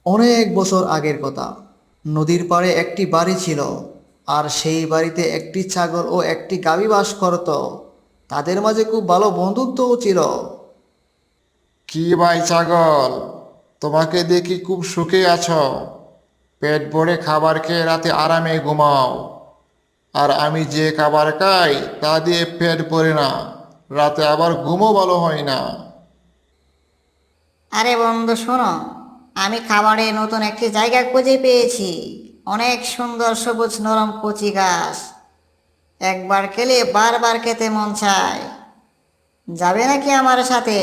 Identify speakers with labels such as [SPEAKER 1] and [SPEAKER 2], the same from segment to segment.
[SPEAKER 1] অনেক বছর আগের কথা। নদীর পাড়ে একটি বাড়ি ছিল, আর সেই বাড়িতে একটি ছাগল ও একটি গাভী বাস করত। তাদের মাঝে খুব ভালো বন্ধুত্বও ছিল।
[SPEAKER 2] কি ভাই ছাগল, তোমাকে দেখি খুব সুখে আছো। পেট ভরে খাবার খেয়ে রাতে আরামে ঘুমাও। আর আমি যে খাবার খাই তা দিয়ে পেট ভরে না, রাতে আবার ঘুমও ভালো হয় না।
[SPEAKER 3] আরে বন্ধু শোনো, আমি খাবারে নতুন একটি জায়গা খুঁজে পেয়েছি। অনেক সুন্দর সবুজ নরম কচি ঘাস। একবার খেলে বারবার খেতে মন চায়। যাবে নাকি আমার সাথে?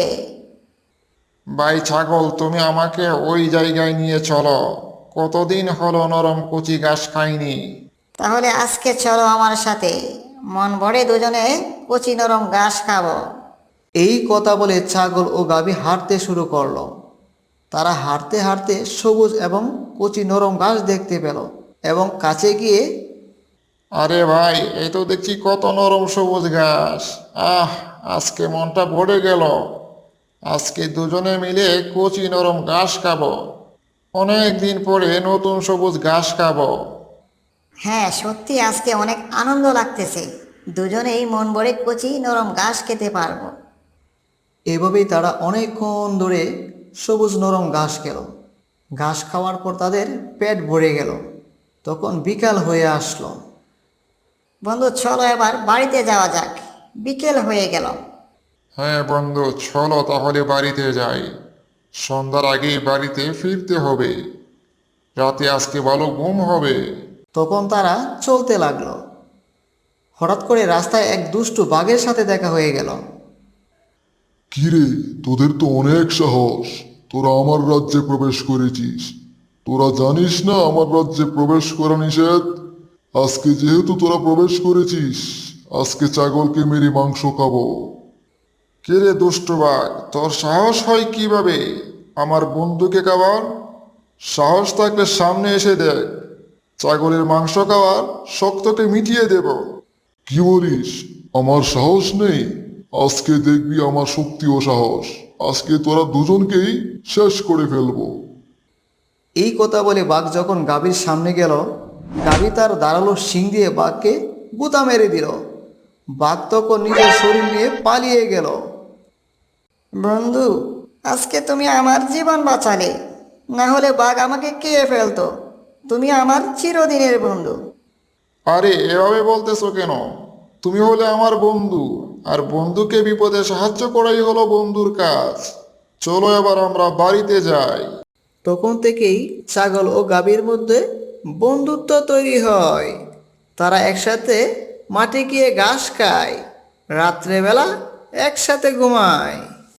[SPEAKER 2] ভাই ছাগল, তুমি আমাকে ওই জায়গায় নিয়ে চলো। কতদিন হলো নরম কচি ঘাস খাইনি।
[SPEAKER 3] তাহলে আজকে চলো আমার সাথে। মন ভরে দুজনে কচি নরম ঘাস খাবো।
[SPEAKER 1] এই কথা বলে ছাগল ও গাভী হাঁটতে শুরু করলো। তারা হাঁটতে হাঁটতে সবুজ এবং কচি নরম ঘাস দেখতে পেল এবং কাছে গিয়ে
[SPEAKER 2] আরে ভাই, এই তো দেখছি কত নরম সবুজ ঘাস। আহ, আজকে মনটা ভরে গেল। আজকে দুজনে মিলে কচি নরম ঘাস খাবো। অনেক দিন পরে নতুন সবুজ ঘাস খাবো।
[SPEAKER 3] হ্যাঁ সত্যি আজকে অনেক আনন্দ লাগতেছে। দুজনেই মন ভরে কচি নরম ঘাস খেতে পারবো।
[SPEAKER 1] এভাবেই তারা অনেকক্ষণ ধরে সবুজ নরম ঘাস খেল। ঘাস খাওয়ার পর তাদের পেট ভরে গেল। তখন বিকাল হয়ে আসলো।
[SPEAKER 3] বন্ধু চলো এবার বাড়িতে যাওয়া যাক। বিকেল হয়ে গেল।
[SPEAKER 2] হ্যাঁ বন্ধু, চলো তাহলে বাড়িতে যাই। সন্ধ্যার আগেই বাড়িতে ফিরতে হবে। রাতে আজকে ভালো ঘুম হবে।
[SPEAKER 1] তখন তারা চলতে লাগলো। হঠাৎ করে রাস্তায় এক দুষ্টু বাঘের সাথে দেখা হয়ে গেল।
[SPEAKER 4] কিরে, তোদের তো অনেক সাহস। তোরা আমার রাজ্যে প্রবেশ করেছিস। তোরা জানিস না আমার রাজ্যে প্রবেশ করা নিষেধ। আজকে যেহেতু তোরা প্রবেশ করেছিস, আজকে ছাগলকে মেরে মাংস খাবো।
[SPEAKER 2] কে রে দুষ্টু বাঘ, তোর সাহস হয় কিভাবে আমার বন্ধুকে খাবার? সাহস থাকলে সামনে এসে দেখ। ছাগলের মাংস খাওয়ার শক্তকে মিটিয়ে দেব।
[SPEAKER 4] কি বলিস? আমার সাহস নেই? আজকে দেখবি আমার শক্তি ও সাহস। আজকে তোরা দুজনকেই শেষ করে ফেলবো।
[SPEAKER 1] এই কথা বলে বাঘ যখন গাভীর সামনে গেল, গাভী তার ধারালো শিং দিয়ে বাঘকে গুতা মেরে দিল। বাঘ তখন নিজের শরীর নিয়ে পালিয়ে গেল।
[SPEAKER 3] বন্ধু, আজকে তুমি আমার জীবন বাঁচালে। না হলে বাঘ আমাকে খেয়ে ফেলতো। তুমি আমার চিরদিনের বন্ধু।
[SPEAKER 2] আরে এভাবে বলতেছো কেন? তুমি হলে আমার বন্ধু, আর বন্ধুকে বিপদে সাহায্য করাই হলো বন্ধুর কাজ। চলো এবার আমরা বাড়িতে যাই।
[SPEAKER 1] তখন থেকেই ছাগল ও গাভীর মধ্যে বন্ধুত্ব তৈরি হয়। তারা একসাথে মাঠে গিয়ে ঘাস খায়, রাত্রেবেলা একসাথে ঘুমায়।